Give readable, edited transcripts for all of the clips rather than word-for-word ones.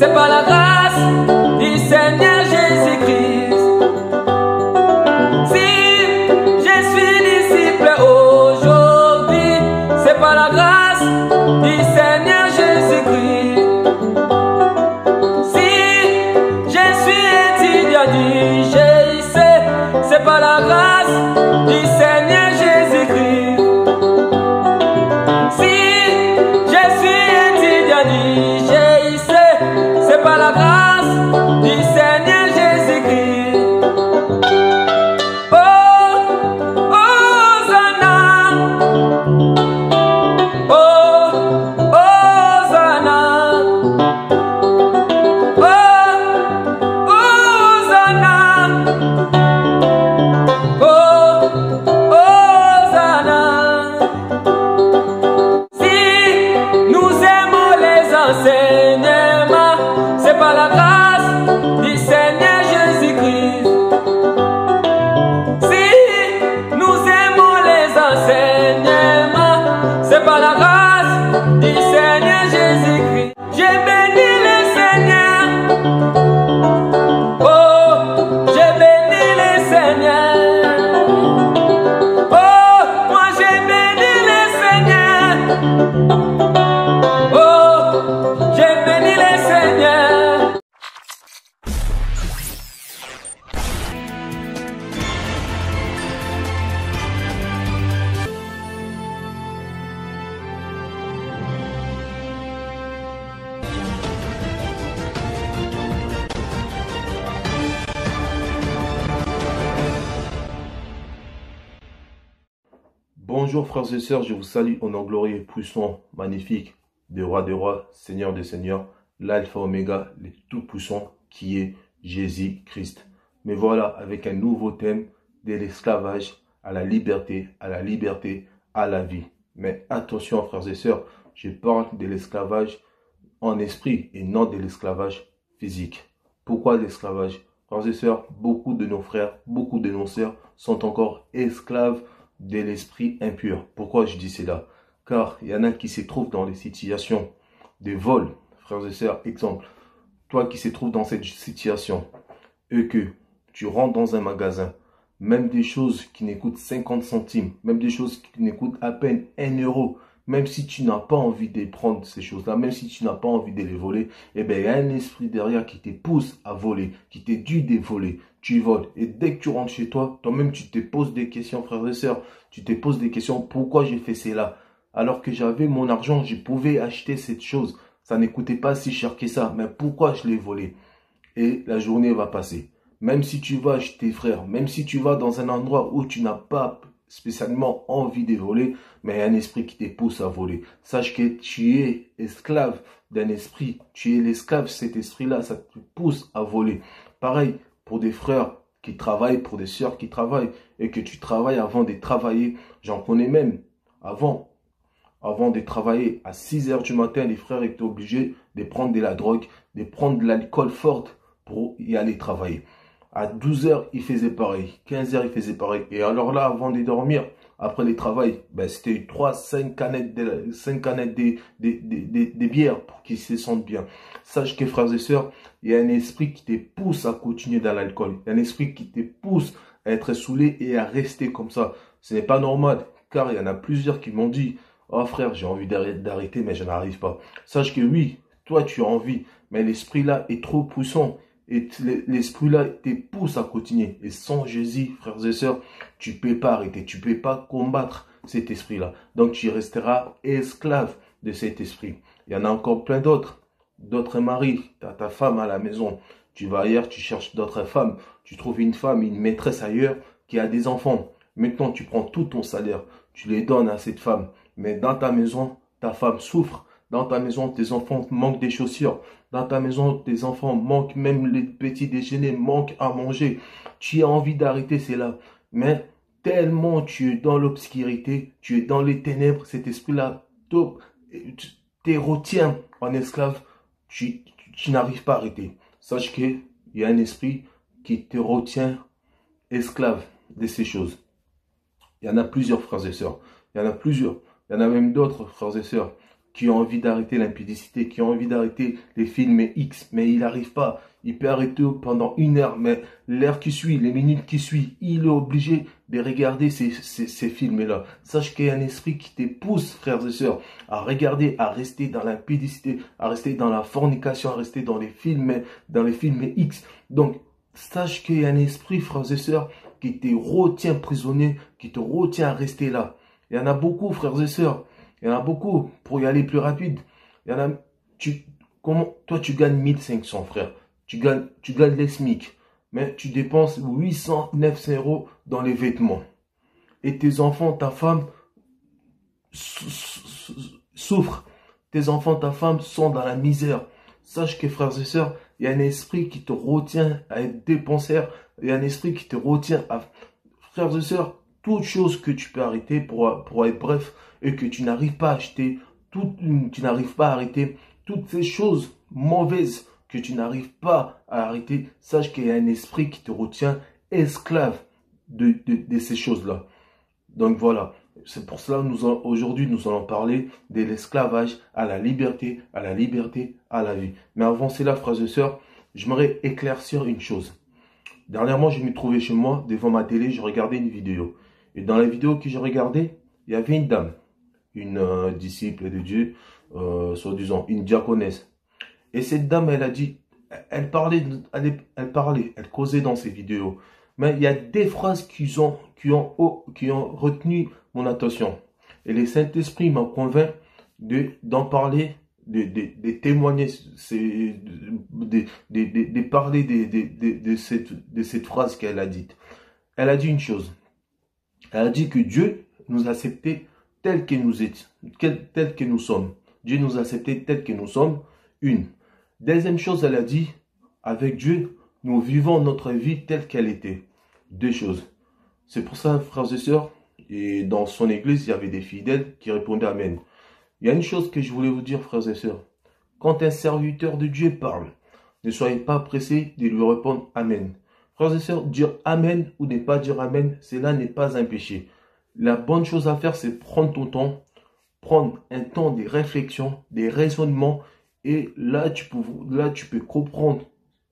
c'est par la grâce du Seigneur Jésus-Christ. Si je suis disciple aujourd'hui, c'est par la grâce du Seigneur Jésus-Christ. Si je suis étudiant du GIC, c'est par la grâce du Seigneur Jésus-Christ. Si je suis étudiant du GIC, c'est par la grâce du Seigneur Jésus-Christ. Oh, Hosanna. Oh, Hosanna. Oh, Hosanna. Oh, Hosanna. Si nous aimons les enseignements, c'est par la grâce du Seigneur Jésus-Christ. Si nous aimons les enseignements, c'est par la grâce du Seigneur Jésus-Christ. J'ai béni le Seigneur. Oh, j'ai béni le Seigneur. Oh, moi j'ai béni le Seigneur. Oh, j'ai béni le Seigneur. Bonjour frères et sœurs, je vous salue au nom glorieux et puissant, magnifique, des rois, Seigneur des seigneurs, l'alpha oméga, le tout-puissant qui est Jésus-Christ. Mais voilà, avec un nouveau thème de l'esclavage à la liberté, à la liberté, à la vie. Mais attention frères et sœurs, je parle de l'esclavage en esprit et non de l'esclavage physique. Pourquoi l'esclavage? Frères et sœurs, beaucoup de nos frères, beaucoup de nos sœurs sont encore esclaves de l'esprit impur. Pourquoi je dis cela? Car il y en a qui se trouvent dans les situations de vol. Frères et sœurs, exemple, toi qui se trouves dans cette situation et que tu rentres dans un magasin, même des choses qui ne coûtent 50 centimes, même des choses qui ne coûtent à peine 1 euro, même si tu n'as pas envie de prendre ces choses-là, même si tu n'as pas envie de les voler, eh bien, il y a un esprit derrière qui te pousse à voler, qui te dit de voler. Tu voles. Et dès que tu rentres chez toi, toi-même, tu te poses des questions, frères et sœurs. Tu te poses des questions, pourquoi j'ai fait cela? Alors que j'avais mon argent, je pouvais acheter cette chose. Ça ne coûtait pas si cher que ça. Mais pourquoi je l'ai volé? Et la journée va passer. Même si tu vas chez tes frères, même si tu vas dans un endroit où tu n'as pas spécialement envie de voler, mais il y a un esprit qui te pousse à voler. Sache que tu es esclave d'un esprit. Tu es l'esclave de cet esprit-là, ça te pousse à voler. Pareil pour des frères qui travaillent, pour des sœurs qui travaillent, et que tu travailles avant de travailler. J'en connais même. Avant de travailler à 6 h du matin, les frères étaient obligés de prendre de la drogue, de prendre de l'alcool forte pour y aller travailler. À 12 h, ils faisaient pareil. 15 h, ils faisaient pareil. Et alors là, avant de dormir, après le travail, ben, c'était 5 canettes de bière pour qu'ils se sentent bien. Sache que, frères et sœurs, il y a un esprit qui te pousse à continuer dans l'alcool. Il y a un esprit qui te pousse à être saoulé et à rester comme ça. Ce n'est pas normal, car il y en a plusieurs qui m'ont dit « Oh frère, j'ai envie d'arrêter, mais je n'arrive pas. » Sache que oui, toi tu as envie, mais l'esprit là est trop puissant. Et l'esprit là te pousse à continuer. Et sans Jésus, frères et sœurs, tu ne peux pas arrêter. Tu ne peux pas combattre cet esprit-là. Donc tu resteras esclave de cet esprit. Il y en a encore plein d'autres. D'autres maris. Tu as ta femme à la maison. Tu vas ailleurs, tu cherches d'autres femmes. Tu trouves une femme, une maîtresse ailleurs qui a des enfants. Maintenant, tu prends tout ton salaire. Tu les donnes à cette femme. Mais dans ta maison, ta femme souffre. Dans ta maison, tes enfants manquent des chaussures. Dans ta maison, tes enfants manquent même les petits déjeuners, manquent à manger. Tu as envie d'arrêter cela. Mais tellement tu es dans l'obscurité, tu es dans les ténèbres, cet esprit-là te retient en esclave. Tu n'arrives pas à arrêter. Sache qu'il y a un esprit qui te retient esclave de ces choses. Il y en a plusieurs frères et sœurs. Il y en a plusieurs. Il y en a même d'autres frères et sœurs qui a envie d'arrêter l'impudicité, qui a envie d'arrêter les films X, mais il n'arrive pas. Il peut arrêter pendant 1 heure, mais l'heure qui suit, les minutes qui suivent, il est obligé de regarder ces films-là. Sache qu'il y a un esprit qui te pousse, frères et sœurs, à regarder, à rester dans l'impudicité, à rester dans la fornication, à rester dans les films X. Donc, sache qu'il y a un esprit, frères et sœurs, qui te retient prisonnier, qui te retient à rester là. Il y en a beaucoup, frères et sœurs. Il y en a beaucoup. Pour y aller plus rapide, il y en a. Toi, tu gagnes 1500, frère. Tu gagnes les SMIC. Mais tu dépenses 800, 900 euros dans les vêtements. Et tes enfants, ta femme souffrent. Tes enfants, ta femme sont dans la misère. Sache que, frères et sœurs, il y a un esprit qui te retient à être dépenseur. Il y a un esprit qui te retient à... Frères et sœurs, toute chose que tu peux arrêter pour être bref et que tu n'arrives pas à acheter, tu n'arrives pas à arrêter toutes ces choses mauvaises que tu n'arrives pas à arrêter, sache qu'il y a un esprit qui te retient esclave de ces choses-là. Donc voilà, c'est pour cela aujourd'hui nous allons parler de l'esclavage à la liberté, à la liberté, à la vie. Mais avant cela, frères et sœurs, j'aimerais éclaircir une chose. Dernièrement, je me trouvais chez moi, devant ma télé, je regardais une vidéo. Et dans la vidéo que je regardais, il y avait une dame, une disciple de Dieu, soi-disant une diaconesse. Et cette dame, elle a dit, elle causait dans ses vidéos. Mais il y a des phrases qui ont retenu mon attention. Et le Saint-Esprit m'a convaincu d'en parler, de témoigner, de parler de cette phrase qu'elle a dite. Elle a dit une chose. Elle a dit que Dieu nous a acceptés tels que nous étions, tels que nous sommes. Dieu nous a acceptés tels que nous sommes. Une. Deuxième chose, elle a dit, avec Dieu, nous vivons notre vie telle qu'elle était. Deux choses. C'est pour ça, frères et sœurs, et dans son église, il y avait des fidèles qui répondaient Amen. Il y a une chose que je voulais vous dire, frères et sœurs. Quand un serviteur de Dieu parle, ne soyez pas pressés de lui répondre Amen. Frères et sœurs, dire Amen ou ne pas dire Amen, cela n'est pas un péché. La bonne chose à faire, c'est prendre ton temps, prendre un temps de réflexion, des raisonnements, et là, tu peux comprendre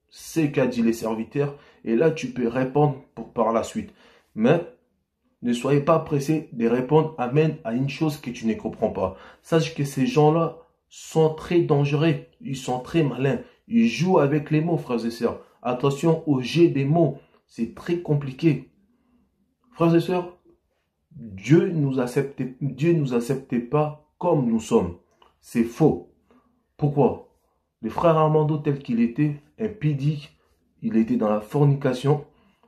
ce qu'a dit les serviteurs, et là, tu peux répondre par la suite. Mais ne soyez pas pressés de répondre Amen à une chose que tu ne comprends pas. Sache que ces gens-là sont très dangereux, ils sont très malins, ils jouent avec les mots, frères et sœurs. Attention au jet des mots, c'est très compliqué. Frères et sœurs, Dieu nous acceptait pas comme nous sommes. C'est faux. Pourquoi? Le frère Armando tel qu'il était, impudique, il était dans la fornication.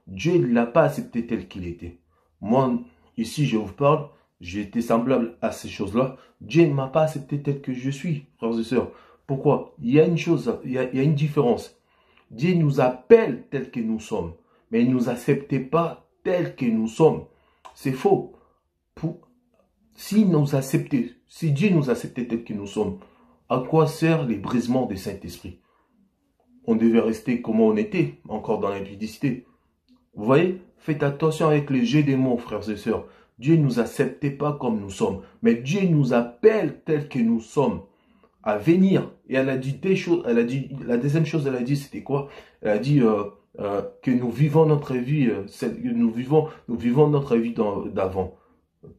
Dieu ne l'a pas accepté tel qu'il était. Moi, ici, je vous parle, j'ai été semblable à ces choses-là. Dieu ne m'a pas accepté tel que je suis, frères et sœurs. Pourquoi? Il y a une chose, il y a une différence. Dieu nous appelle tel que nous sommes, mais il ne nous acceptait pas tel que nous sommes. C'est faux. Si Dieu nous acceptait tel que nous sommes, à quoi sert les brisements des Saint-Esprit? On devait rester comme on était, encore dans l'impudicité. Vous voyez? Faites attention avec les jeux des mots, frères et sœurs. Dieu ne nous acceptait pas comme nous sommes, mais Dieu nous appelle tel que nous sommes à venir. Et elle a dit des choses. La deuxième chose, elle a dit, c'était quoi? Elle a dit que nous vivons notre vie, nous vivons notre vie d'avant,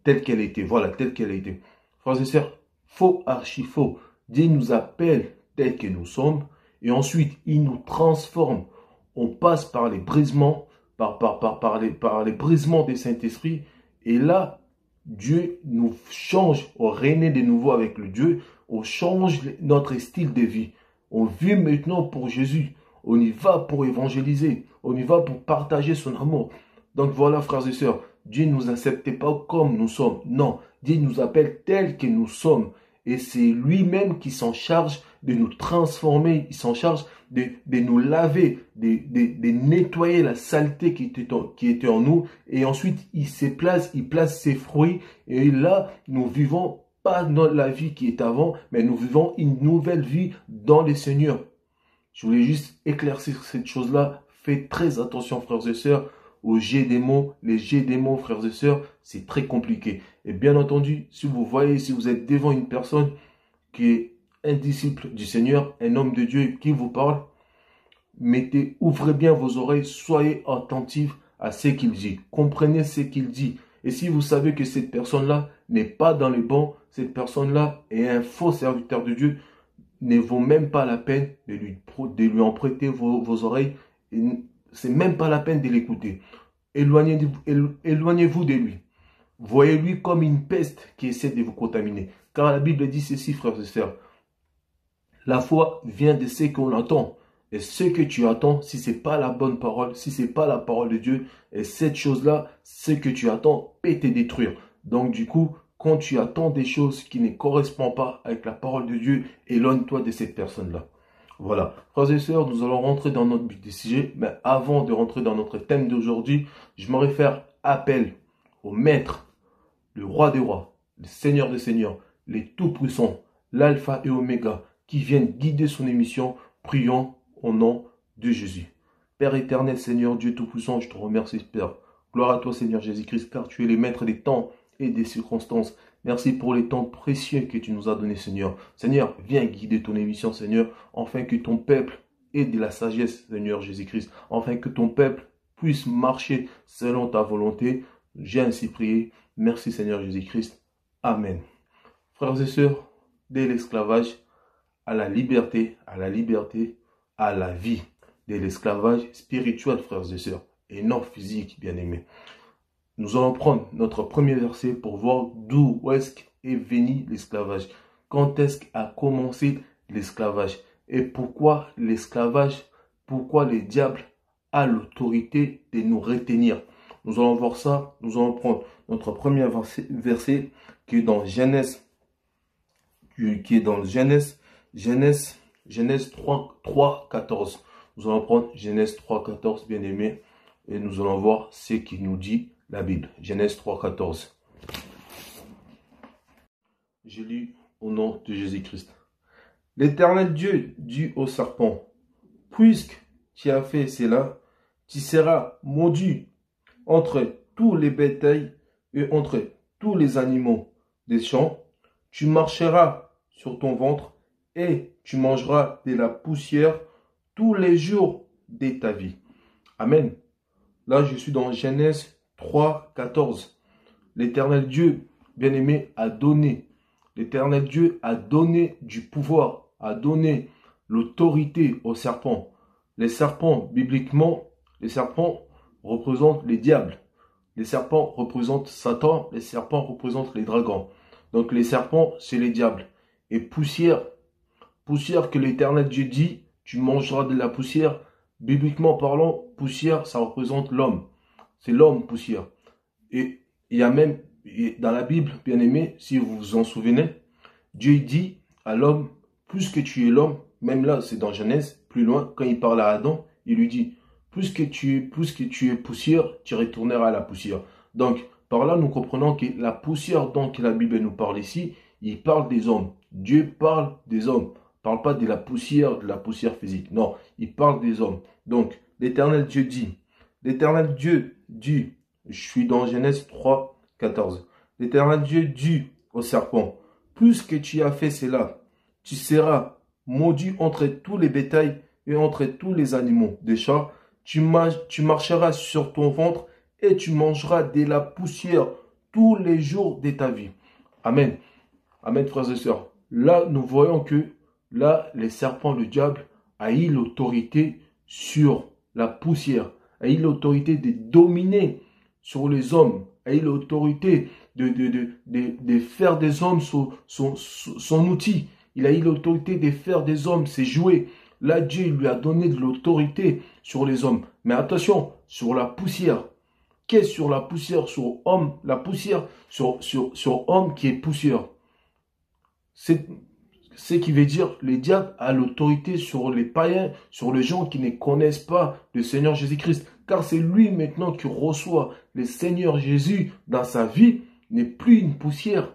telle qu'elle était. Voilà, telle qu'elle était. Frères et sœurs, faux, archi faux. Dieu nous appelle tel que nous sommes et ensuite il nous transforme. On passe par les brisements, par les brisements des Saint-Esprit et là, Dieu nous change, on renaît de nouveau avec le Dieu, on change notre style de vie. On vit maintenant pour Jésus, on y va pour évangéliser, on y va pour partager son amour. Donc voilà, frères et sœurs, Dieu ne nous acceptait pas comme nous sommes. Non, Dieu nous appelle tel que nous sommes. Et c'est lui-même qui s'en charge de nous transformer, il s'en charge de nous laver, de nettoyer la saleté qui était en nous. Et ensuite, il place ses fruits. Et là, nous vivons pas dans la vie qui est avant, mais nous vivons une nouvelle vie dans le Seigneur. Je voulais juste éclaircir cette chose-là. Faites très attention, frères et sœurs, aux jets des mots. Les jets des mots, frères et sœurs, c'est très compliqué. Et bien entendu, si vous êtes devant une personne qui est un disciple du Seigneur, un homme de Dieu qui vous parle, ouvrez bien vos oreilles, soyez attentifs à ce qu'il dit. Comprenez ce qu'il dit. Et si vous savez que cette personne-là n'est pas dans les bons, cette personne-là est un faux serviteur de Dieu, ne vaut même pas la peine de lui en prêter vos oreilles. C'est même pas la peine de l'écouter. Éloignez-vous de lui. Voyez-lui comme une peste qui essaie de vous contaminer. Car la Bible dit ceci, frères et sœurs. La foi vient de ce qu'on entend. Et ce que tu attends, si ce n'est pas la bonne parole, si ce n'est pas la parole de Dieu, et cette chose-là, ce que tu attends peut te détruire. Donc du coup, quand tu attends des choses qui ne correspondent pas avec la parole de Dieu, éloigne-toi de cette personne-là. Voilà. Frères et sœurs, nous allons rentrer dans notre but des sujets. Mais avant de rentrer dans notre thème d'aujourd'hui, je me réfère appel au Maître, le Roi des Rois, le Seigneur des Seigneurs, les Tout-Puissants, l'Alpha et Oméga, qui viennent guider son émission. Prions au nom de Jésus. Père éternel, Seigneur Dieu Tout-Puissant, je te remercie, Père. Gloire à toi, Seigneur Jésus-Christ, car tu es le maître des temps et des circonstances. Merci pour les temps précieux que tu nous as donnés, Seigneur. Seigneur, viens guider ton émission, Seigneur, afin que ton peuple ait de la sagesse, Seigneur Jésus-Christ, afin que ton peuple puisse marcher selon ta volonté. J'ai ainsi prié. Merci, Seigneur Jésus-Christ. Amen. Frères et sœurs, de l'esclavage à la liberté, à la vie, de l'esclavage spirituel, frères et sœurs, et non physique, bien-aimés. Nous allons prendre notre premier verset pour voir d'où est-ce qu'est venu l'esclavage. Quand est-ce qu'a commencé l'esclavage? Et pourquoi l'esclavage, pourquoi le diable a l'autorité de nous retenir? Nous allons voir ça. Nous allons prendre notre premier verset qui est dans Genèse 3, 14. Nous allons prendre Genèse 3, 14, bien aimé, et nous allons voir ce qui nous dit la Bible. Genèse 3, 14. Je lis au nom de Jésus-Christ. L'Éternel Dieu dit au serpent, puisque tu as fait cela, tu seras maudit entre tous les bétails et entre tous les animaux des champs. Tu marcheras sur ton ventre et tu mangeras de la poussière tous les jours de ta vie. Amen. Là, je suis dans Genèse 3, 14. L'Éternel Dieu, bien-aimé, a donné. L'Éternel Dieu a donné du pouvoir, a donné l'autorité aux serpents. Les serpents, bibliquement, les serpents représentent les diables. Les serpents représentent Satan. Les serpents représentent les dragons. Donc les serpents, c'est les diables. Et poussière que l'Éternel Dieu dit, tu mangeras de la poussière. Bibliquement parlant, poussière, ça représente l'homme. C'est l'homme poussière. Et il y a même, dans la Bible, bien aimé, si vous vous en souvenez, Dieu dit à l'homme, plus que tu es l'homme, même là, c'est dans Genèse, plus loin, quand il parle à Adam, il lui dit, plus que tu es poussière, tu retourneras à la poussière. Donc, par là, nous comprenons que la poussière dont la Bible nous parle ici, il parle des hommes. Dieu parle des hommes. Il ne parle pas de la poussière physique. Non, il parle des hommes. Donc, l'Éternel Dieu dit, je suis dans Genèse 3, 14. L'Éternel Dieu dit au serpent, plus que tu as fait cela, tu seras maudit entre tous les bétails et entre tous les animaux des champs. Tu marcheras sur ton ventre et tu mangeras de la poussière tous les jours de ta vie. Amen. Amen, frères et sœurs. Là, nous voyons que là, les serpents, le diable, a eu l'autorité sur la poussière, a eu l'autorité de dominer sur les hommes, a eu l'autorité de faire des hommes son outil. Il a eu l'autorité de faire des hommes ses jouets. Là, Dieu lui a donné de l'autorité sur les hommes. Mais attention, sur la poussière. Qu'est-ce sur la poussière, sur homme? La poussière sur homme qui est poussière. C'est ce qui veut dire le diable a l'autorité sur les païens, sur les gens qui ne connaissent pas le Seigneur Jésus-Christ. Car c'est lui maintenant qui reçoit le Seigneur Jésus dans sa vie, n'est plus une poussière.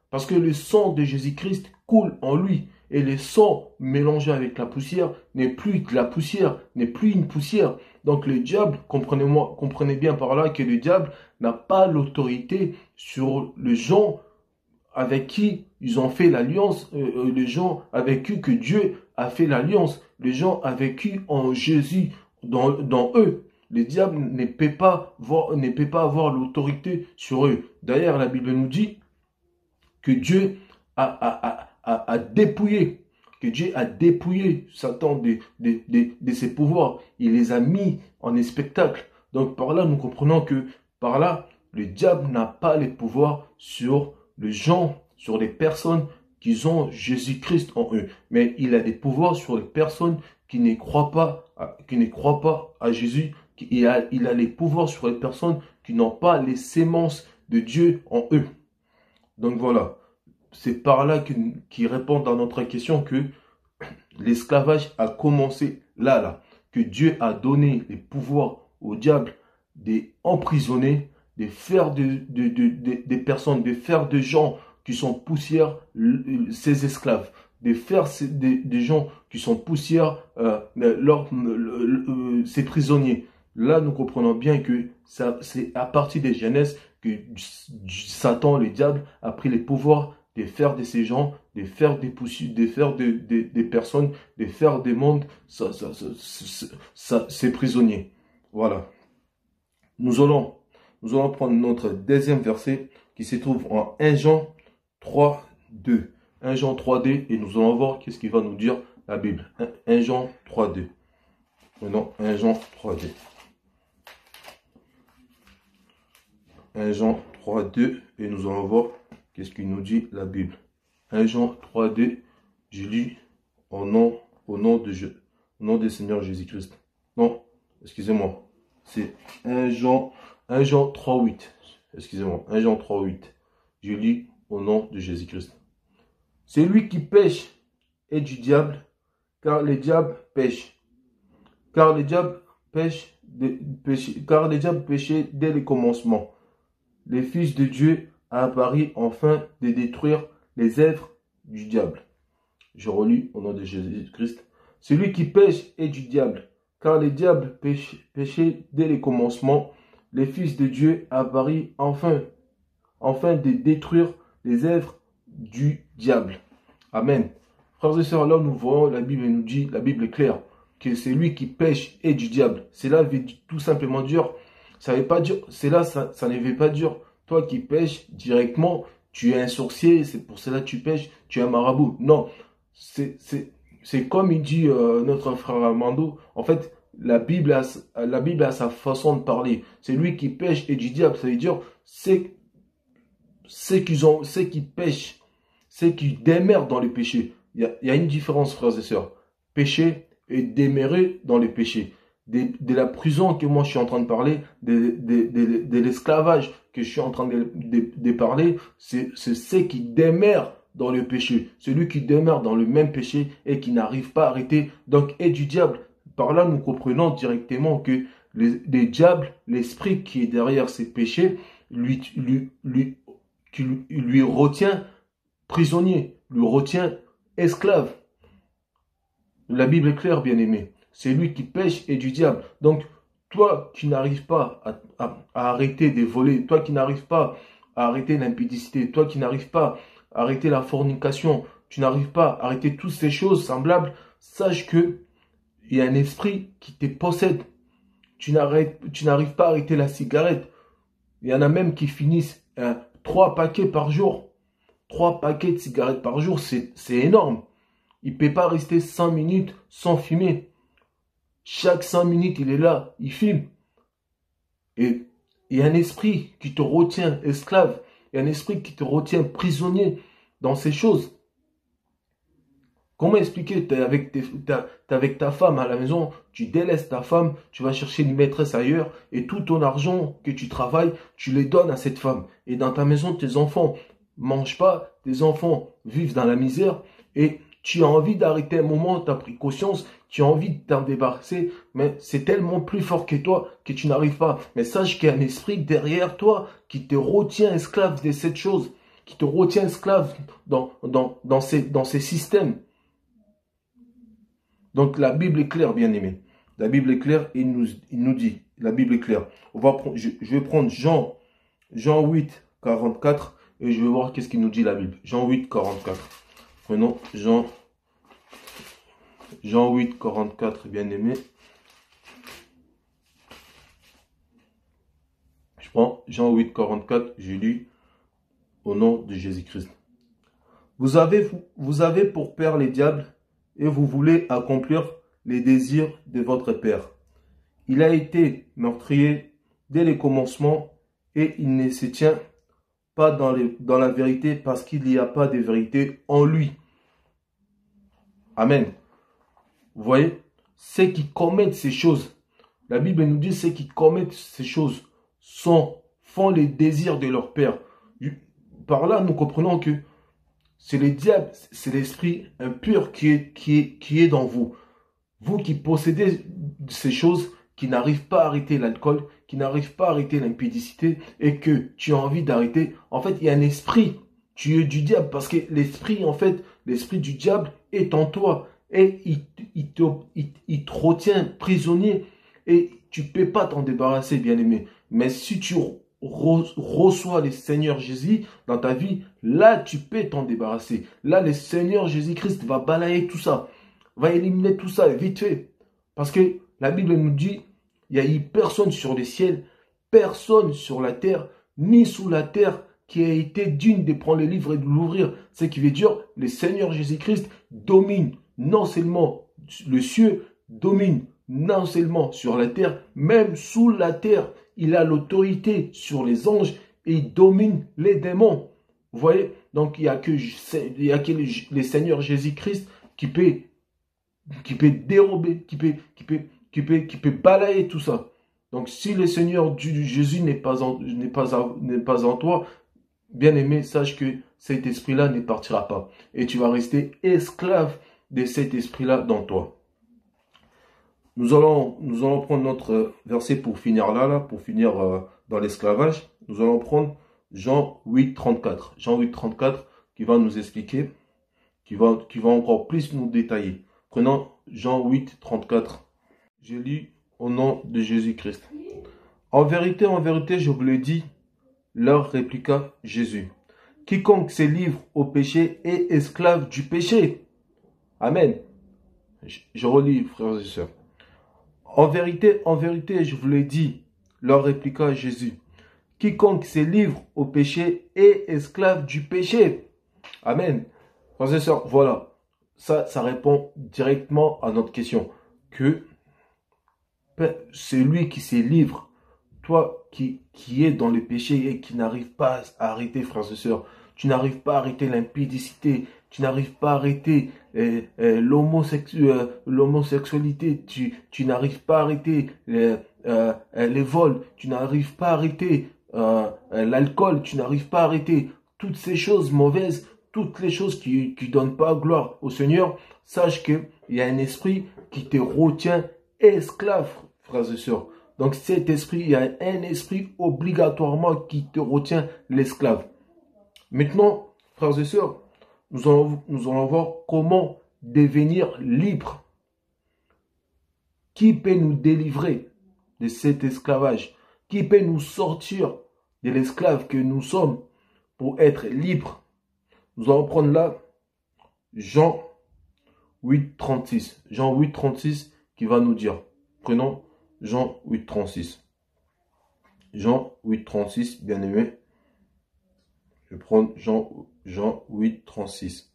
Parce que le sang de Jésus-Christ coule en lui. Et le sang mélangé avec la poussière n'est plus de la poussière, n'est plus une poussière. Donc le diable, comprenez bien par là que le diable n'a pas l'autorité sur les gens avec qui ils ont fait l'alliance, les gens avec qui que Dieu a fait l'alliance, les gens avec qui en Jésus, dans eux, le diable ne peut pas avoir l'autorité sur eux. D'ailleurs, la Bible nous dit que Dieu a dépouillé, Satan de ses pouvoirs. Il les a mis en spectacle. Donc par là, nous comprenons que par là, le diable n'a pas les pouvoirs sur les gens, sur les personnes qui ont Jésus-Christ en eux. Mais il a des pouvoirs sur les personnes qui ne croient pas à Jésus. Il a les pouvoirs sur les personnes qui n'ont pas les sémences de Dieu en eux. Donc voilà, c'est par là qu'ils répondent à notre question que l'esclavage a commencé là, que Dieu a donné les pouvoirs au diable d'emprisonner, de faire des personnes, de faire des gens qui sont poussières, ses esclaves, de faire des gens qui sont poussières, ses prisonniers. Là, nous comprenons bien que c'est à partir des Genèse que Satan, le diable, a pris les pouvoirs de faire de ces gens, de faire des poussières, de faire des personnes, de faire des mondes, ces prisonniers. Voilà. Nous allons prendre notre deuxième verset qui se trouve en 1 Jean 3, 2. 1 Jean 3, 2, et nous allons voir qu'est-ce qu'il va nous dire la Bible. 1 Jean 3, 2. Non, 1 Jean 3, 2. 1 Jean 3, 2, et nous allons voir qu'est-ce qu'il nous dit la Bible. 1 Jean 3, 2, je lis au nom du Seigneur Jésus-Christ. Non, excusez-moi, c'est 1 Jean 3, 8. Excusez-moi, 1 Jean 3, 8. Je lis au nom de Jésus-Christ. Celui qui pêche est du diable, car le diable pêche. Car le diable péchait dès le commencement. Le Fils de Dieu a apparu afin de détruire les œuvres du diable. Je relis au nom de Jésus-Christ. Celui qui pêche est du diable, car le diable péchait dès le commencement. Le Fils de Dieu a apparu afin de détruire les œuvres du diable. Amen. Frères et sœurs, là nous voyons, la Bible nous dit, la Bible est claire, que celui qui pêche est du diable. Cela veut tout simplement dire, ça ne veut pas dire, ça ne veut pas dire, toi qui pêches directement, tu es un sorcier, c'est pour cela que tu pêches, tu es un marabout. Non, c'est comme il dit notre frère Armando, en fait, la Bible a sa façon de parler. C'est lui qui pêche et du diable, ça veut dire, c'est qui pêchent, c'est qui démerdent dans le péché. Il y a une différence, frères et sœurs. Pécher et démérer dans le péché. De la prison que moi je suis en train de parler, de l'esclavage que je suis en train de parler, c'est ce qui demeure dans le péché. Celui qui demeure dans le même péché et qui n'arrive pas à arrêter, donc est du diable. Par là, nous comprenons directement que le diable, l'esprit qui est derrière ces péchés, lui retient prisonnier, lui retient esclave. La Bible est claire, bien-aimé. C'est lui qui pêche et du diable. Donc, toi qui n'arrives pas à arrêter de voler, toi qui n'arrives pas à arrêter l'impudicité, toi qui n'arrives pas à arrêter la fornication, tu n'arrives pas à arrêter toutes ces choses semblables, sache que il y a un esprit qui te possède. Tu n'arrives pas à arrêter la cigarette. Il y en a même qui finissent 3 paquets par jour. 3 paquets de cigarettes par jour, c'est énorme. Il ne peut pas rester 5 minutes sans fumer. Chaque 5 minutes, il est là, il fume. Et il y a un esprit qui te retient esclave. Il y a un esprit qui te retient prisonnier dans ces choses. Comment expliquer? T'es avec ta femme à la maison, tu délaisses ta femme, tu vas chercher une maîtresse ailleurs et tout ton argent que tu travailles, tu les donnes à cette femme. Et dans ta maison, tes enfants mangent pas, tes enfants vivent dans la misère et tu as envie d'arrêter un moment, tu as pris conscience, tu as envie de t'en débarrasser, mais c'est tellement plus fort que toi que tu n'arrives pas. Mais sache qu'il y a un esprit derrière toi qui te retient esclave de cette chose, qui te retient esclave dans ces systèmes. Donc la Bible est claire, bien aimé. La Bible est claire et il nous dit, la Bible est claire. Je vais prendre Jean 8, 44 et je vais voir qu'est-ce qu'il nous dit la Bible. Jean 8, 44. Prenons Jean 8, 44, bien aimé. Je prends Jean 8, 44, je lis au nom de Jésus-Christ. Vous avez pour père les diables et vous voulez accomplir les désirs de votre père. Il a été meurtrier dès les commencements et il ne se tient pas dans la vérité parce qu'il n'y a pas de vérité en lui. Amen. Vous voyez, ceux qui commettent ces choses, la Bible nous dit ceux qui commettent ces choses font les désirs de leur père. Par là, nous comprenons que c'est le diable, c'est l'esprit impur qui est dans vous. Vous qui possédez ces choses, qui n'arrivent pas à arrêter l'alcool, qui n'arrivent pas à arrêter l'impudicité et que tu as envie d'arrêter, en fait, il y a un esprit. Tu es du diable parce que l'esprit, en fait, l'esprit du diable est en toi et il te retient prisonnier et tu ne peux pas t'en débarrasser, bien-aimé. Mais si tu reçois le Seigneur Jésus dans ta vie, là, tu peux t'en débarrasser. Là, le Seigneur Jésus-Christ va balayer tout ça, va éliminer tout ça vite fait. Parce que la Bible nous dit, il n'y a eu personne sur le ciel, personne sur la terre, ni sous la terre, qui a été digne de prendre le livre et de l'ouvrir. Ce qui veut dire, le Seigneur Jésus-Christ domine non seulement le ciel, domine non seulement sur la terre, même sous la terre. Il a l'autorité sur les anges et il domine les démons. Vous voyez? Donc, il n'y a que le Seigneur Jésus-Christ qui peut dérober, qui peut balayer tout ça. Donc, si le Seigneur Jésus n'est pas en toi, bien aimé, sache que cet esprit-là ne partira pas. Et tu vas rester esclave de cet esprit-là dans toi. Nous allons prendre notre verset pour finir pour finir dans l'esclavage. Nous allons prendre Jean 8, 34. Jean 8, 34 qui va nous expliquer, qui va encore plus nous détailler. Prenons Jean 8, 34. Je lis au nom de Jésus-Christ. En vérité, je vous le dis, leur répliqua Jésus. Quiconque se livre au péché est esclave du péché. Amen. Je relis, frères et sœurs. En vérité, je vous le dis, leur répliqua Jésus. Quiconque se livre au péché est esclave du péché. Amen. Frères et sœurs, voilà. Ça répond directement à notre question. Que celui qui se livre, toi qui es dans le péché et qui n'arrive pas à arrêter, frères et sœurs, tu n'arrives pas à arrêter l'impudicité, tu n'arrives pas à arrêter l'homosexualité, tu n'arrives pas à arrêter les vols, tu n'arrives pas à arrêter l'alcool, tu n'arrives pas à arrêter toutes ces choses mauvaises, toutes les choses qui ne donnent pas gloire au Seigneur. Sache qu'il y a un esprit qui te retient esclave, frères et sœurs. Donc cet esprit, il y a un esprit obligatoirement qui te retient l'esclave. Maintenant, frères et sœurs, nous allons voir comment devenir libre. Qui peut nous délivrer de cet esclavage? Qui peut nous sortir de l'esclave que nous sommes pour être libres? Nous allons prendre là Jean 8, 36. Jean 8, 36 qui va nous dire. Prenons Jean 8, 36. Jean 8, 36, bien aimé. Je vais prendre Jean 8, 36.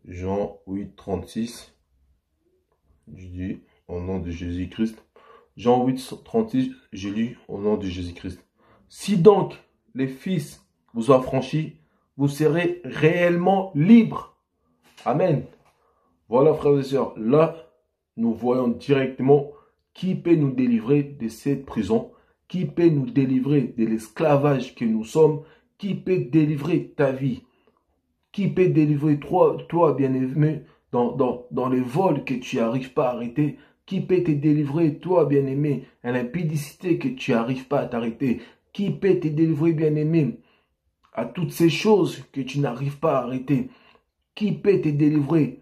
Jean 8, 36. Je dis au nom de Jésus-Christ. Jean 8, 36, je lis au nom de Jésus-Christ. Si donc les fils vous affranchis, vous serez réellement libres. Amen. Voilà, frères et sœurs. Là, nous voyons directement qui peut nous délivrer de cette prison, qui peut nous délivrer de l'esclavage que nous sommes, qui peut délivrer ta vie, qui peut délivrer toi bien-aimé, dans les vols que tu n'arrives pas à arrêter, qui peut te délivrer, toi bien-aimé, à l'impudicité que tu n'arrives pas à t'arrêter, qui peut te délivrer, bien-aimé, à toutes ces choses que tu n'arrives pas à arrêter, qui peut te délivrer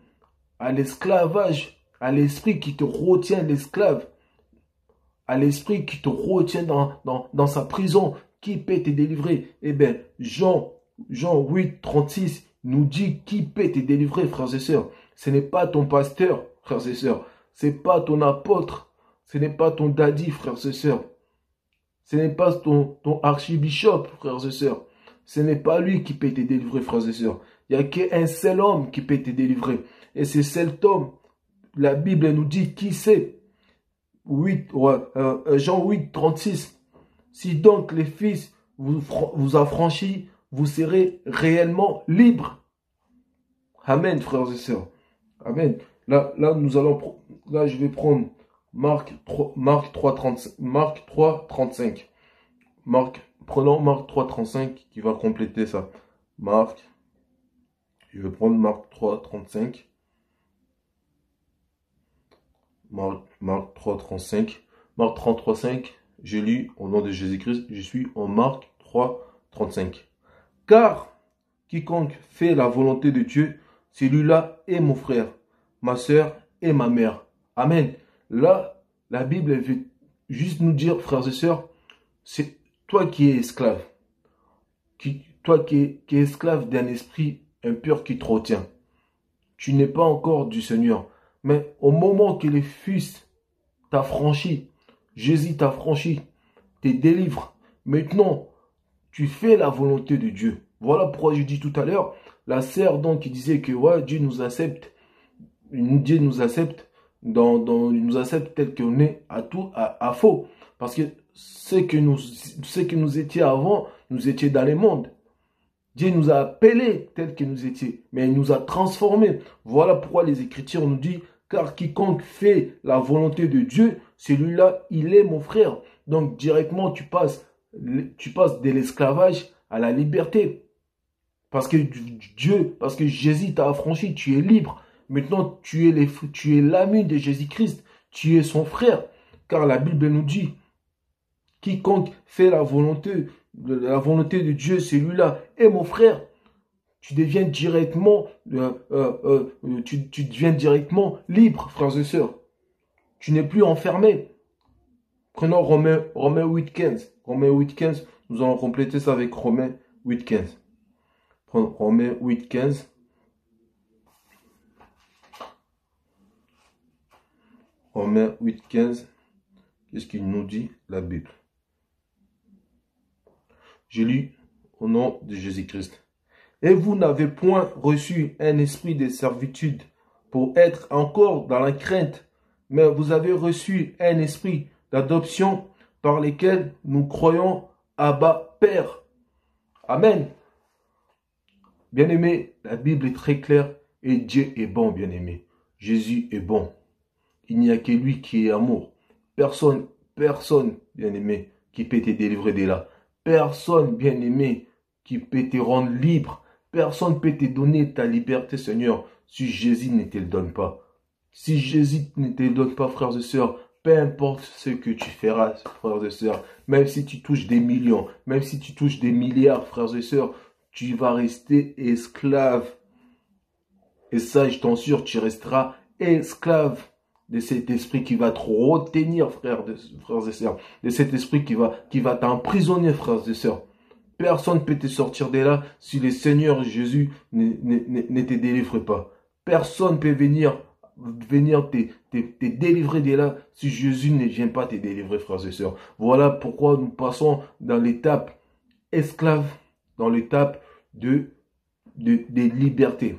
à l'esclavage, à l'esprit qui te retient l'esclave, à l'esprit qui te retient dans sa prison, qui peut te délivrer? Eh bien, Jean 8, 36 nous dit qui peut te délivrer, frères et sœurs. Ce n'est pas ton pasteur, frères et sœurs. Ce n'est pas ton apôtre. Ce n'est pas ton daddy, frères et sœurs. Ce n'est pas ton archibishop, frères et sœurs. Ce n'est pas lui qui peut te délivrer, frères et sœurs. Il n'y a qu'un seul homme qui peut te délivrer. Et c'est cet homme, la Bible nous dit qui c'est. Jean 8, 36. Si donc les fils vous affranchissent, vous serez réellement libres. Amen, frères et sœurs. Amen. Là, je vais prendre Marc 3, 35. Prenons Marc 3, 35 qui va compléter ça. Je vais prendre Marc 3, 35. Marc 3, 35. Marc 33, 5. Je lis au nom de Jésus-Christ. Je suis en Marc 3, 35. Car quiconque fait la volonté de Dieu, celui-là est mon frère, ma soeur et ma mère. Amen. Là, la Bible veut juste nous dire, frères et sœurs, c'est toi qui es esclave. Toi qui es esclave d'un esprit impur qui te retient. Tu n'es pas encore du Seigneur. Mais au moment que le Fils t'a franchi, Jésus t'a franchi, te délivre. Maintenant, tu fais la volonté de Dieu. Voilà pourquoi je dis tout à l'heure, la sœur donc qui disait que ouais, Dieu nous accepte. Dieu nous accepte il nous accepte tel qu'on est à faux. Parce que ce que nous étions avant, nous étions dans le monde. Dieu nous a appelés tel que nous étions, mais il nous a transformés. Voilà pourquoi les Écritures nous disent, car quiconque fait la volonté de Dieu, celui-là, il est mon frère. Donc directement, tu passes de l'esclavage à la liberté. Parce que Jésus t'a affranchi, tu es libre. Maintenant, tu es l'ami de Jésus-Christ. Tu es son frère. Car la Bible nous dit, quiconque fait la volonté de Dieu, celui-là est mon frère. Tu deviens directement, libre, frères et sœurs. Tu n'es plus enfermé. Prenons Romains 8.15. Romains 8.15, nous allons compléter ça avec Romains 8.15. Prenons Romains 8.15. Romains 8.15. Qu'est-ce qu'il nous dit, la Bible? Je lis au nom de Jésus-Christ. Et vous n'avez point reçu un esprit de servitude pour être encore dans la crainte, mais vous avez reçu un esprit d'adoption par lequel nous croyons Abba Père. Amen. Bien-aimé, la Bible est très claire et Dieu est bon, bien-aimé. Jésus est bon. Il n'y a que lui qui est amour. Personne, bien-aimé, qui peut te délivrer de là. Personne, bien-aimé, qui peut te rendre libre. Personne ne peut te donner ta liberté, Seigneur, si Jésus ne te le donne pas. Si Jésus ne te le donne pas, frères et sœurs, peu importe ce que tu feras, frères et sœurs, même si tu touches des millions, même si tu touches des milliards, frères et sœurs, tu vas rester esclave. Et ça, je t'assure, tu resteras esclave de cet esprit qui va te retenir, frères et sœurs, de cet esprit qui va t'emprisonner, frères et sœurs. Personne ne peut te sortir de là si le Seigneur Jésus ne te délivre pas. Personne ne peut venir te délivrer de là si Jésus ne vient pas te délivrer, frères et sœurs. Voilà pourquoi nous passons dans l'étape esclave, dans l'étape de liberté.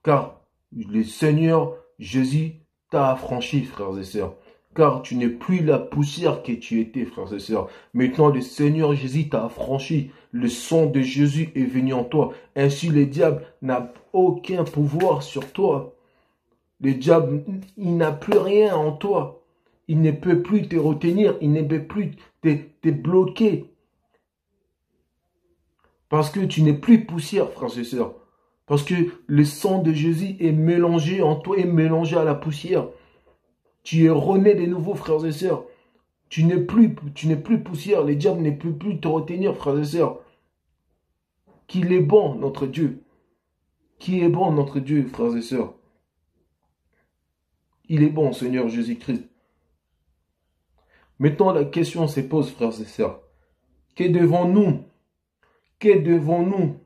Car le Seigneur Jésus t'a affranchi, frères et sœurs. Car tu n'es plus la poussière que tu étais, frères et sœurs. Maintenant, le Seigneur Jésus t'a affranchi. Le sang de Jésus est venu en toi. Ainsi, le diable n'a aucun pouvoir sur toi. Le diable, il n'a plus rien en toi. Il ne peut plus te retenir. Il ne peut plus te bloquer. Parce que tu n'es plus poussière, frères et sœurs. Parce que le sang de Jésus est mélangé en toi, est mélangé à la poussière. Tu es rené de nouveau, frères et sœurs. Tu n'es plus poussière. Le diable ne peut plus te retenir, frères et sœurs. Qu'il est bon, notre Dieu. Qui est bon, notre Dieu, frères et sœurs. Il est bon, Seigneur Jésus-Christ. Maintenant, la question se pose, frères et sœurs. Que devons-nous? Que devons-nous?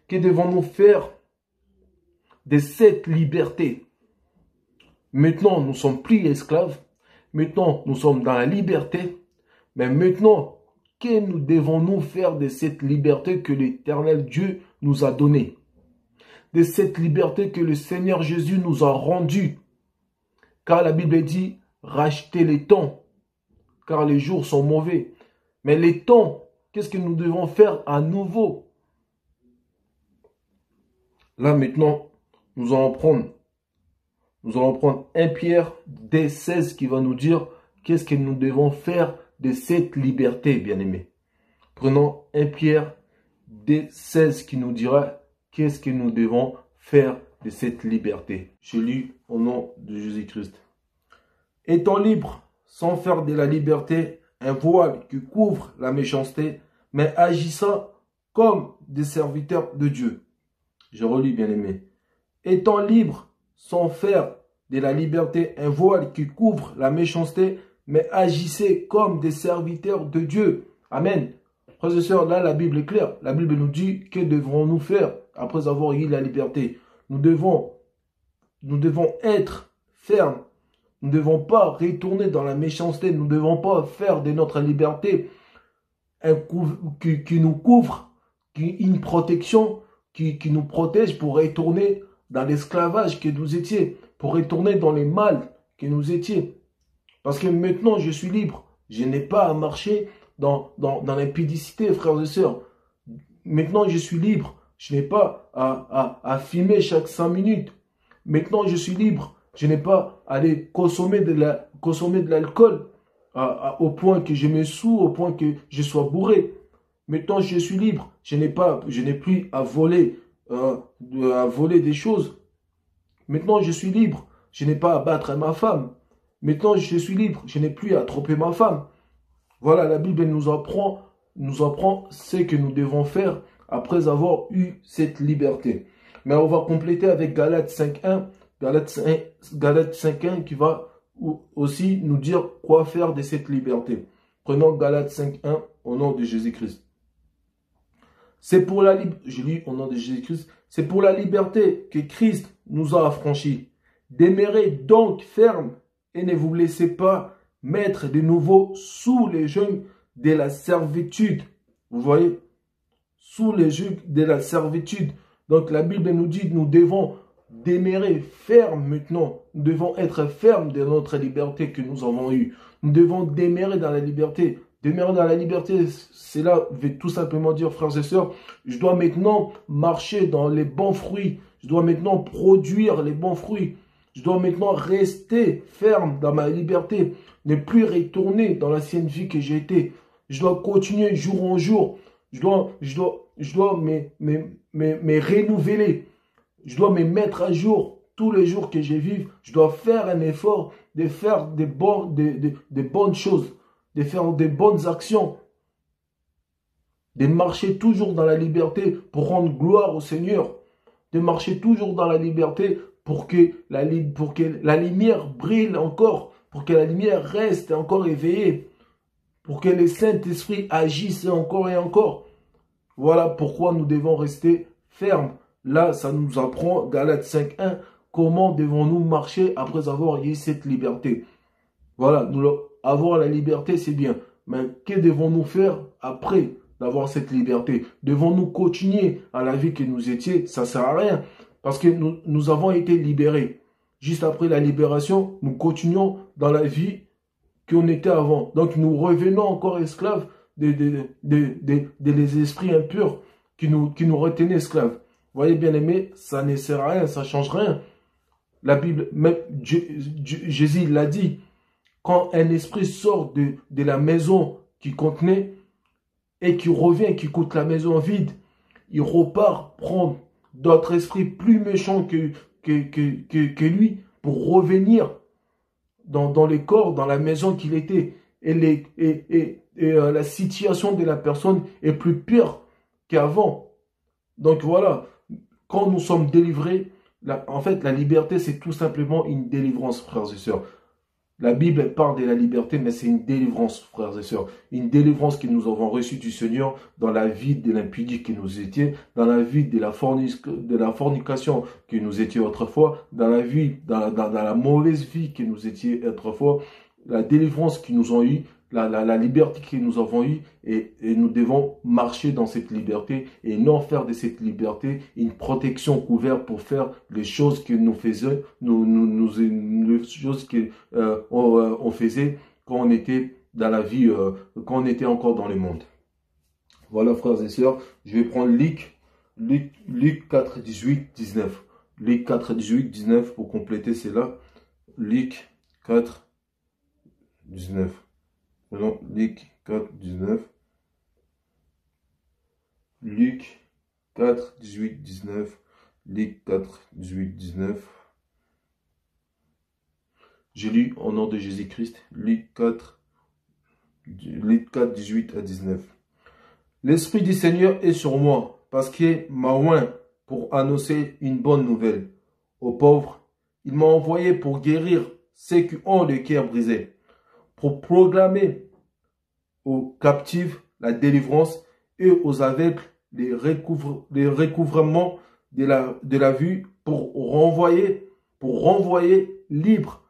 Que devons-nous faire de cette liberté? Maintenant, nous ne sommes plus esclaves. Maintenant, nous sommes dans la liberté. Mais maintenant, que nous devons-nous faire de cette liberté que l'Éternel Dieu nous a donnée? De cette liberté que le Seigneur Jésus nous a rendue. Car la Bible dit, rachetez les temps, car les jours sont mauvais. Mais les temps, qu'est-ce que nous devons faire à nouveau? Là maintenant, nous allons prendre 1 Pierre 2,16 qui va nous dire qu'est-ce que nous devons faire de cette liberté, bien-aimés. Prenons 1 Pierre 2,16 qui nous dira qu'est-ce que nous devons faire de cette liberté. Je lis au nom de Jésus-Christ. Étant libres, sans faire de la liberté un voile qui couvre la méchanceté, mais agissant comme des serviteurs de Dieu. Je relis, bien-aimé. Étant libres, sans faire de la liberté un voile qui couvre la méchanceté, mais agissez comme des serviteurs de Dieu. Amen. Frères et sœurs, là, la Bible est claire. La Bible nous dit que devrons-nous faire après avoir eu la liberté. Nous devons être fermes. Nous ne devons pas retourner dans la méchanceté. Nous ne devons pas faire de notre liberté qui nous couvre, une protection qui nous protège pour retourner dans l'esclavage que nous étions, pour retourner dans les mal que nous étions. Parce que maintenant, je suis libre. Je n'ai pas à marcher dans l'impudicité, frères et sœurs. Maintenant, je suis libre. Je n'ai pas à filmer chaque 5 minutes. Maintenant, je suis libre. Je n'ai pas à aller consommer de l'alcool au point que je me saoule, au point que je sois bourré. Maintenant, je suis libre. Je n'ai plus à voler des choses. Maintenant, je suis libre. Je n'ai pas à battre ma femme. Maintenant, je suis libre. Je n'ai plus à tromper ma femme. Voilà, la Bible nous apprend ce que nous devons faire après avoir eu cette liberté. Mais on va compléter avec Galates 5.1. Galates 5.1 qui va aussi nous dire quoi faire de cette liberté. Prenons Galates 5.1 au nom de Jésus-Christ. C'est pour la liberté que Christ nous a affranchis. Demeurez donc ferme et ne vous laissez pas mettre de nouveau sous les joug de la servitude. Vous voyez? Sous les joug de la servitude. Donc la Bible nous dit que nous devons demeurer fermes maintenant. Nous devons être fermes de notre liberté que nous avons eue. Nous devons demeurer dans la liberté. Demeurer dans la liberté, cela veut tout simplement dire, frères et sœurs, je dois maintenant marcher dans les bons fruits. Je dois maintenant produire les bons fruits. Je dois maintenant rester ferme dans ma liberté. Ne plus retourner dans l'ancienne vie que j'ai été. Je dois continuer jour en jour. Je dois me renouveler. Je dois me mettre à jour tous les jours que je vis. Je dois faire un effort de faire des bonnes choses, de faire des bonnes actions, de marcher toujours dans la liberté pour rendre gloire au Seigneur, de marcher toujours dans la liberté pour que la lumière brille encore, pour que la lumière reste encore éveillée, pour que le Saint-Esprit agisse encore et encore. Voilà pourquoi nous devons rester fermes. Là, ça nous apprend, Galates 5.1, comment devons-nous marcher après avoir eu cette liberté. Voilà, avoir la liberté, c'est bien. Mais que devons-nous faire après d'avoir cette liberté? Devons-nous continuer à la vie que nous étions? Ça ne sert à rien. Parce que nous avons été libérés. Juste après la libération, nous continuons dans la vie qu'on était avant. Donc nous revenons encore esclaves des esprits impurs qui nous retenaient esclaves. Vous voyez, bien aimé, ça ne sert à rien, ça ne change rien. La Bible, même Jésus l'a dit, quand un esprit sort de la maison qui contenait et qui revient, qui quitte la maison vide, il repart prendre d'autres esprits plus méchants que lui pour revenir dans les corps, dans la maison qu'il était. Et la situation de la personne est plus pire qu'avant. Donc voilà, quand nous sommes délivrés, en fait la liberté c'est tout simplement une délivrance, frères et sœurs. La Bible parle de la liberté, mais c'est une délivrance, frères et sœurs. Une délivrance que nous avons reçue du Seigneur dans la vie de l'impudie que nous étions, dans la vie de la fornication que nous étions autrefois, dans la vie, dans la mauvaise vie que nous étions autrefois, la délivrance que nous avons eue, la liberté que nous avons eue, et nous devons marcher dans cette liberté et non faire de cette liberté une protection couverte pour faire les choses que nous faisions, les choses que on faisait quand on était dans la vie, quand on était encore dans le monde. Voilà, frères et sœurs, je vais prendre Luc 4, 18, 19. Luc 4, 18, 19 pour compléter cela. Luc 4, 19. Non, Luc 4, 19. Luc 4, 18, 19. Luc 4, 18, 19. J'ai lu au nom de Jésus-Christ, Luc 4, 18 à 19. L'Esprit du Seigneur est sur moi, parce qu'il m'a oint pour annoncer une bonne nouvelle aux pauvres. Il m'a envoyé pour guérir ceux qui ont le cœur brisé, pour proclamer aux captifs la délivrance et aux aveugles les recouvrements de la vue, pour renvoyer libres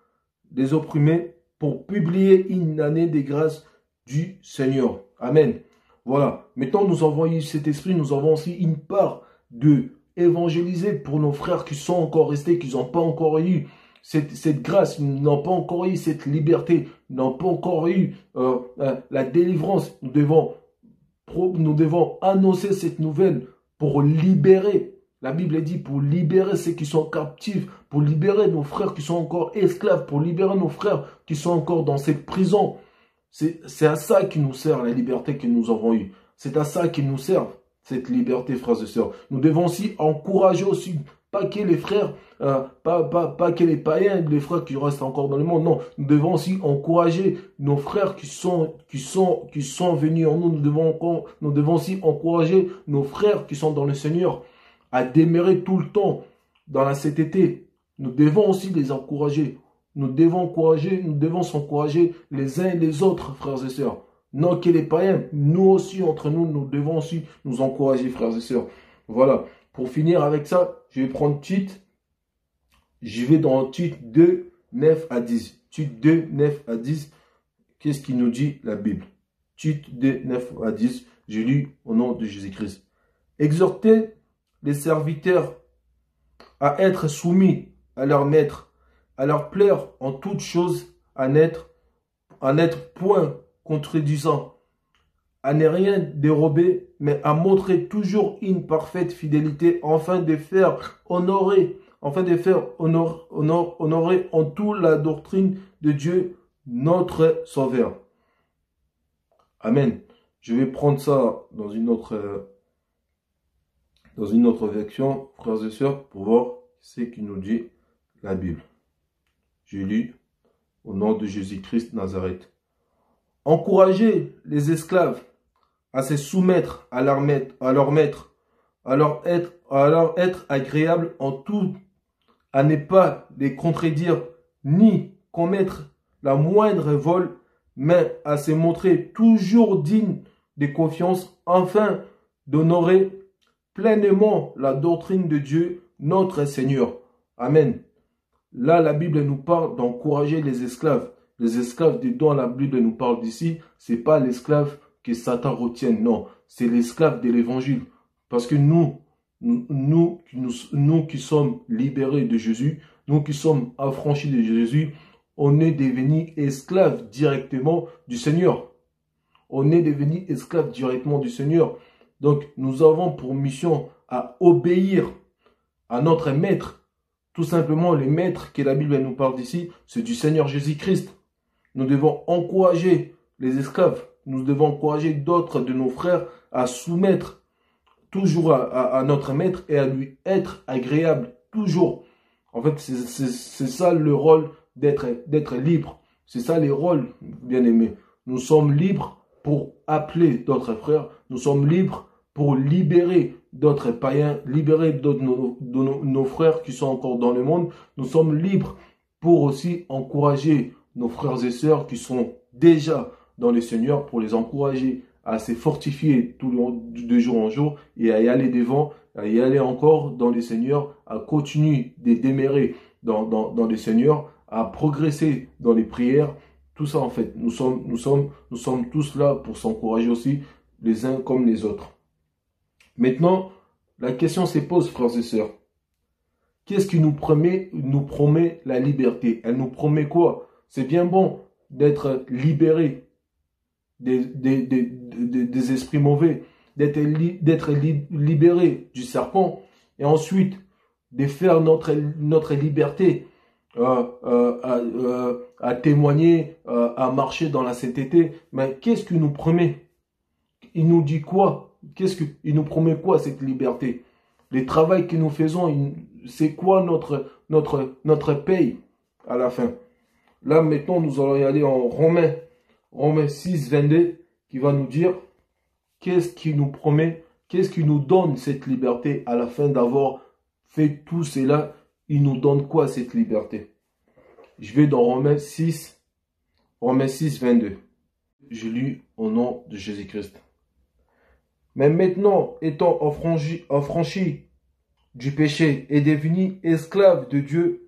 des opprimés, pour publier une année de grâce du Seigneur. Amen. Voilà. Maintenant, nous avons eu cet esprit, nous avons aussi une part de évangéliser pour nos frères qui sont encore restés, qui n'ont pas encore eu cette grâce, n'ont pas encore eu cette liberté, n'ont pas encore eu la délivrance. Nous devons annoncer cette nouvelle pour libérer. La Bible dit pour libérer ceux qui sont captifs, pour libérer nos frères qui sont encore esclaves, pour libérer nos frères qui sont encore dans cette prison. C'est à ça qui nous sert la liberté que nous avons eue. C'est à ça qui nous sert cette liberté, frères et sœurs. Nous devons aussi encourager aussi, pas que les frères, pas que les païens, les frères qui restent encore dans le monde. Non, nous devons aussi encourager nos frères qui sont venus en nous. Nous devons aussi encourager nos frères qui sont dans le Seigneur à demeurer tout le temps dans la sainteté. Nous devons aussi les encourager. Nous devons s'encourager les uns et les autres, frères et sœurs. Non que les païens, nous aussi, entre nous, nous devons aussi nous encourager, frères et sœurs. Voilà. Pour finir avec ça, je vais prendre Tite. Je vais dans Tite 2, 9 à 10. Tite 2, 9 à 10. Qu'est-ce qu'il nous dit la Bible? Tite 2, 9 à 10. Je lis au nom de Jésus-Christ. Exhortez les serviteurs à être soumis à leur maître, à leur plaire en toutes choses, à n'être point contredisant, à ne rien dérober, mais à montrer toujours une parfaite fidélité, afin de faire honorer en tout la doctrine de Dieu, notre Sauveur. Amen. Je vais prendre ça dans une autre version, frères et sœurs, pour voir ce qu'il nous dit la Bible. Je lis au nom de Jésus-Christ Nazareth. Encouragez les esclaves à se soumettre à leur maître, à leur être agréable en tout, à ne pas les contredire, ni commettre la moindre vol, mais à se montrer toujours digne de confiance, afin d'honorer pleinement la doctrine de Dieu, notre Seigneur. Amen. Là, la Bible nous parle d'encourager les esclaves. Les esclaves dont la Bible nous parle d'ici, c'est pas l'esclave que Satan retient, non. C'est l'esclave de l'évangile. Parce que nous qui sommes libérés de Jésus, nous qui sommes affranchis de Jésus, on est devenus esclaves directement du Seigneur. On est devenus esclaves directement du Seigneur. Donc, nous avons pour mission à obéir à notre maître. Tout simplement, le maître que la Bible nous parle d'ici, c'est du Seigneur Jésus-Christ. Nous devons encourager les esclaves. Nous devons encourager d'autres de nos frères à soumettre toujours à notre maître et à lui être agréable. Toujours. En fait, c'est ça le rôle d'être libre. C'est ça le rôle, bien aimé. Nous sommes libres pour appeler d'autres frères. Nous sommes libres pour libérer d'autres païens, libérer nos frères qui sont encore dans le monde. Nous sommes libres pour aussi encourager nos frères et sœurs qui sont déjà dans le Seigneur pour les encourager à se fortifier de jour en jour et à y aller devant, à y aller encore dans le Seigneur, à continuer de demeurer dans le Seigneur, à progresser dans les prières. Tout ça, en fait, nous sommes tous là pour s'encourager aussi, les uns comme les autres. Maintenant, la question se pose, frères et sœurs. Qu'est-ce qui nous promet la liberté? Elle nous promet quoi? C'est bien bon d'être libéré des esprits mauvais, d'être libéré du serpent, et ensuite de faire notre liberté à témoigner, à marcher dans la sainteté. Mais qu'est-ce qu'il nous promet? Il nous dit quoi? Il nous promet quoi, cette liberté? Les travaux que nous faisons, c'est quoi notre paye à la fin? Là, maintenant, nous allons y aller en Romains 6, 22, qui va nous dire qu'est-ce qu'il nous promet, qu'est-ce qui nous donne cette liberté à la fin d'avoir fait tout cela. Il nous donne quoi, cette liberté? Je vais dans Romains 6, 22. Je lis au nom de Jésus-Christ. Mais maintenant, étant affranchis du péché et devenus esclaves de Dieu,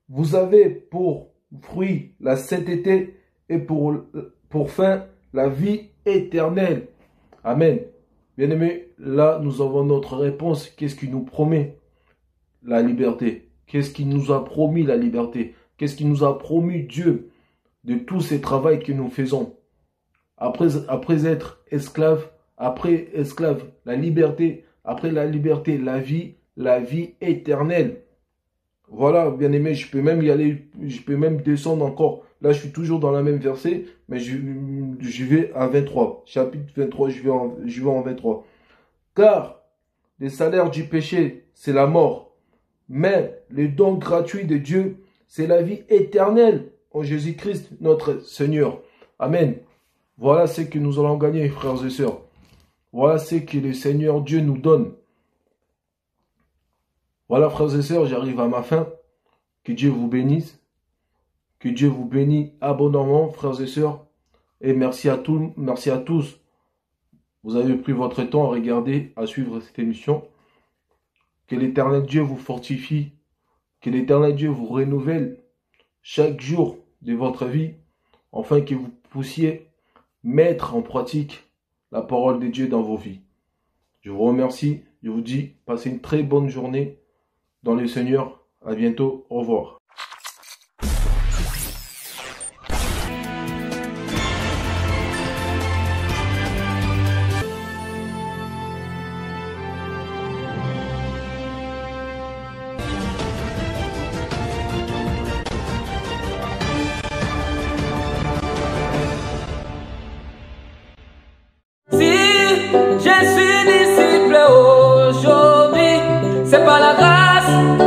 vous avez pour fruit la sainteté et pour fin la vie éternelle. Amen. Bien-aimés, là, nous avons notre réponse. Qu'est-ce qui nous promet la liberté? Qu'est-ce qui nous a promis la liberté? Qu'est-ce qui nous a promis Dieu de tous ces travaux que nous faisons? Après être esclave, après esclave, la liberté, après la liberté, la vie éternelle. Voilà, bien-aimé, je peux même y aller, je peux même descendre encore. Là, je suis toujours dans la même verset, mais je vais à 23. Chapitre 23, je vais en 23. Car le salaire du péché, c'est la mort. Mais le don gratuit de Dieu, c'est la vie éternelle en Jésus-Christ, notre Seigneur. Amen. Voilà ce que nous allons gagner, frères et sœurs. Voilà ce que le Seigneur Dieu nous donne. Voilà, frères et sœurs, j'arrive à ma fin. Que Dieu vous bénisse. Que Dieu vous bénisse abondamment, frères et sœurs. Et merci à tous. Vous avez pris votre temps à regarder, à suivre cette émission. Que l'Éternel Dieu vous fortifie. Que l'Éternel Dieu vous renouvelle chaque jour de votre vie. Afin que vous puissiez mettre en pratique la parole de Dieu dans vos vies. Je vous remercie. Je vous dis, passez une très bonne journée dans le Seigneur. À bientôt. Au revoir. Je suis disciple aujourd'hui, c'est pas la grâce